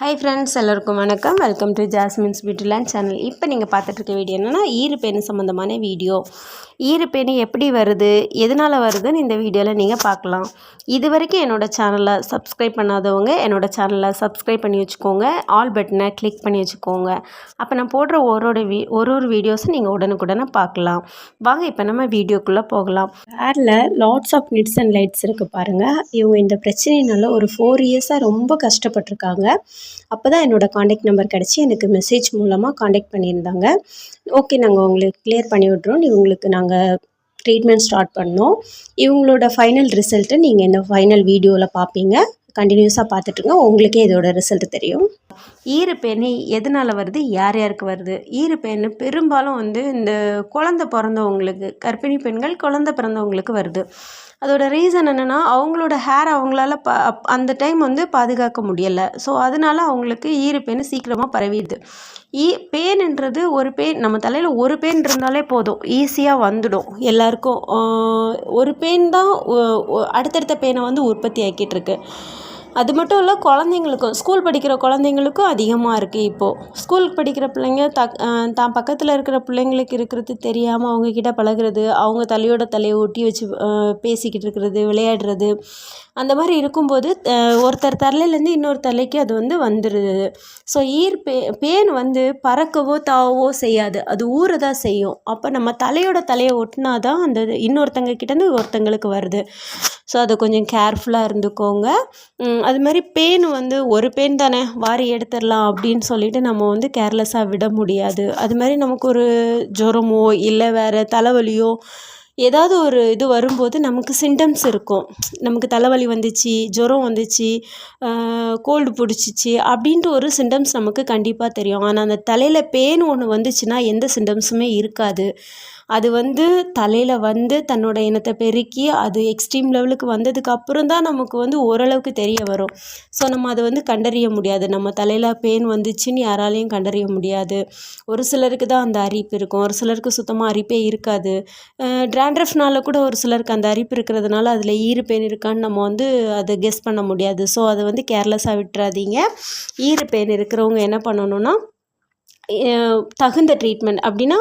Hi friends, எல்லோருக்கும் வணக்கம். Welcome to Jasmine's Beautyland channel. இப்போ நீங்கள் பார்த்துட்ருக்க வீடியோ என்னென்னா ஈறுப்பேன் சம்மந்தமான வீடியோ. ஈறுப்பேன் எப்படி வருது, எதனால் வருதுன்னு இந்த வீடியோவில் நீங்கள் பார்க்கலாம். இது வரைக்கும் என்னோடய சேனலை சப்ஸ்கிரைப் பண்ணாதவங்க என்னோடய சேனலை சப்ஸ்கிரைப் பண்ணி வச்சுக்கோங்க. ஆல் பட்டனை கிளிக் பண்ணி வச்சுக்கோங்க. அப்போ நான் போடுற ஒரு வீடியோஸும் நீங்கள் உடனுக்குடனே பார்க்கலாம். வாங்க இப்போ நம்ம வீடியோக்குள்ளே போகலாம். ஹேரில் lots of nits and lice இருக்குது பாருங்கள். இவங்க இந்த பிரச்சனையினால ஒரு 4 இயர்ஸாக ரொம்ப கஷ்டப்பட்டிருக்காங்க. அப்போ தான் என்னோடய காண்டாக்ட் நம்பர் கிடச்சி எனக்கு மெசேஜ் மூலமாக காண்டாக்ட் பண்ணியிருந்தாங்க. ஓகே, நாங்கள் உங்களுக்கு கிளியர் பண்ணி விட்றோம், உங்களுக்கு நாங்கள் ட்ரீட்மெண்ட் ஸ்டார்ட் பண்ணோம். இவங்களோட ஃபைனல் ரிசல்ட்டு நீங்கள் இந்த ஃபைனல் வீடியோவில் பார்ப்பீங்க. கண்டினியூஸாக பார்த்துட்ருங்க, உங்களுக்கே இதோட ரிசல்ட் தெரியும். ஈறுப்பேன் எதனால் வருது, யார் யாருக்கு வருது? ஈறுப்பேன் பெரும்பாலும் இந்த குழந்தை பிறந்தவங்களுக்கு, கர்ப்பிணி பெண்கள் குழந்தை பிறந்தவங்களுக்கு வருது. அதோட ரீசன் என்னென்னா, அவங்களோட ஹேர் அவங்களால அந்த டைம் பாதுகாக்க முடியலை. ஸோ அதனால அவங்களுக்கு ஈறுப்பேன் சீக்கிரமாக பரவிடுது. பேனுன்றது ஒரு பேன், நம்ம தலையில் ஒரு பேன் இருந்தாலே போதும், ஈஸியாக வந்துடும் எல்லாருக்கும். ஒரு பேன் தான் அடுத்தடுத்த பேனை உற்பத்தி ஆக்கிட்டு இருக்கு. அது மட்டும் இல்லை, குழந்தைங்களுக்கும், ஸ்கூல் படிக்கிற குழந்தைங்களுக்கும் அதிகமாக இருக்குது. இப்போது ஸ்கூல் படிக்கிற பிள்ளைங்க தான் பக்கத்தில் இருக்கிற பிள்ளைங்களுக்கு இருக்கிறது தெரியாமல் அவங்கக்கிட்ட பழகிறது, அவங்க தலையோட தலையை ஒட்டி வச்சு பேசிக்கிட்டு இருக்கிறது, விளையாடுறது, அந்த மாதிரி இருக்கும்போது ஒருத்தர் தலையிலேருந்து இன்னொரு தலைக்கு அது வந்துடுது. ஸோ பேன் பறக்கவோ தாவோ செய்யாது, அது ஊற தான் செய்யும். அப்போ நம்ம தலையோட தலையை ஒட்டினா தான் அந்த இன்னொருத்தங்க கிட்டேருந்து ஒருத்தங்களுக்கு வருது. ஸோ அதை கொஞ்சம் கேர்ஃபுல்லாக இருந்துக்கோங்க. அது மாதிரி பேன் ஒரு பேன் தானே வாரி எடுத்துடலாம் அப்படின்னு சொல்லிட்டு நம்ம கேர்லெஸ்ஸாக விட முடியாது. அது மாதிரி நமக்கு ஒரு ஜுரமோ இல்லை வேறு தலைவலியோ ஏதாவது ஒரு இது வரும்போது நமக்கு சிம்டம்ஸ் இருக்கும். நமக்கு தலைவலி வந்துச்சு, ஜுரம் வந்துச்சு, கோல்டு பிடிச்சிச்சு அப்படின்ட்டு ஒரு சிம்டம்ஸ் நமக்கு கண்டிப்பாக தெரியும். ஆனால் அந்த தலையில் பேன் ஒன்று வந்துச்சுன்னா எந்த சிம்டம்ஸுமே இருக்காது. அது தலையில் தன்னோட இனத்தை பெருக்கி அது எக்ஸ்ட்ரீம் லெவலுக்கு வந்ததுக்கு அப்புறம் தான் நமக்கு ஓரளவுக்கு தெரிய வரும். ஸோ நம்ம அதை கண்டறிய முடியாது. நம்ம தலையில் பேன் வந்துச்சுன்னு யாராலையும் கண்டறிய முடியாது. ஒரு சிலருக்கு தான் அந்த அரிப்பு இருக்கும், ஒரு சிலருக்கு சுத்தமாக அரிப்பே இருக்காது. ட்ராண்ட்ரஃப்னால கூட ஒரு சிலருக்கு அந்த அரிப்பு இருக்கிறதுனால அதில் ஈறுப்பேன் இருக்கான்னு நம்ம அதை கெஸ் பண்ண முடியாது. ஸோ அதை கேர்லெஸ்ஸாக விட்டுறாதீங்க. ஈறுப்பேன் இருக்கிறவங்க என்ன பண்ணணும்னா, தகுந்த ட்ரீட்மெண்ட் அப்படின்னா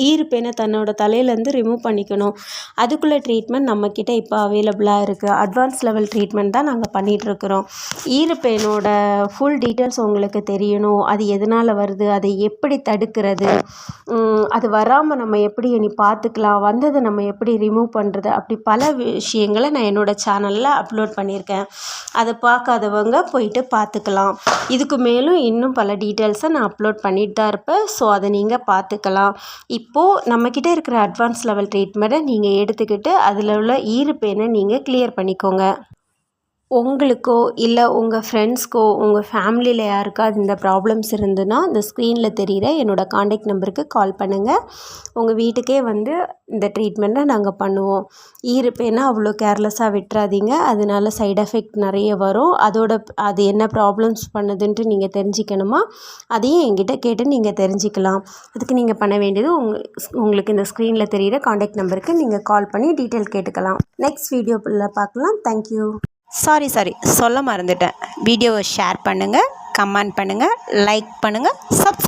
ஈறுப்பேனை தன்னோட தலையிலேருந்து ரிமூவ் பண்ணிக்கணும். அதுக்குள்ளே ட்ரீட்மெண்ட் நம்மக்கிட்ட இப்போ அவைலபிளாக இருக்குது. அட்வான்ஸ் லெவல் ட்ரீட்மெண்ட் தான் நாங்கள் பண்ணிகிட்ருக்குறோம். ஈறுப்பேனோட ஃபுல் டீட்டெயில்ஸ் உங்களுக்கு தெரியணும். அது எதனால் வருது, அதை எப்படி தடுக்கிறது, அது வராமல் நம்ம எப்படி இனி பார்த்துக்கலாம், வந்ததை நம்ம எப்படி ரிமூவ் பண்ணுறது, அப்படி பல விஷயங்களை நான் என்னோடய சேனலில் அப்லோட் பண்ணியிருக்கேன். அதை பார்க்காதவங்க போயிட்டு பார்த்துக்கலாம். இதுக்கு மேலும் இன்னும் பல டீட்டெயில்ஸை நான் அப்லோட் பண்ணிட்டு தான் இருப்பேன். ஸோ அதை நீங்கள் பார்த்துக்கலாம். இப்போது நம்மக்கிட்ட இருக்கிற அட்வான்ஸ் லெவல் ட்ரீட்மெண்ட்டை நீங்கள் எடுத்துக்கிட்டு அதில் உள்ள ஈறுப்பேனை நீங்கள் கிளியர் பண்ணிக்கோங்க. உங்களுக்கோ இல்லை உங்கள் ஃப்ரெண்ட்ஸ்க்கோ உங்கள் ஃபேமிலியில் யாருக்காவது இந்த ப்ராப்ளம்ஸ் இருந்துன்னா இந்த ஸ்க்ரீனில் தெரிகிற என்னோடய காண்டாக்ட் நம்பருக்கு கால் பண்ணுங்கள். உங்கள் வீட்டுக்கே இந்த ட்ரீட்மெண்ட்டை நாங்கள் பண்ணுவோம். ஈறுப்பேனை அவ்வளோ கேர்லெஸ்ஸாக விட்டுறாதீங்க. அதனால சைட் எஃபெக்ட் நிறைய வரும். அது என்ன ப்ராப்ளம்ஸ் பண்ணுதுன்ட்டு நீங்கள் தெரிஞ்சுக்கணுமா, அதையும் என்கிட்ட கேட்டு நீங்கள் தெரிஞ்சுக்கலாம். அதுக்கு நீங்கள் பண்ண வேண்டியது உங்களுக்கு இந்த ஸ்க்ரீனில் தெரிகிற காண்டாக்ட் நம்பருக்கு நீங்கள் கால் பண்ணி டீட்டெயில் கேட்டுக்கலாம். நெக்ஸ்ட் வீடியோவில் பார்க்கலாம். தேங்க்யூ. சாரி சொல்ல மறந்துட்டேன். வீடியோவை ஷேர் பண்ணுங்கள், கமெண்ட் பண்ணுங்கள், லைக் பண்ணுங்கள், சப்ஸ்கிரைப்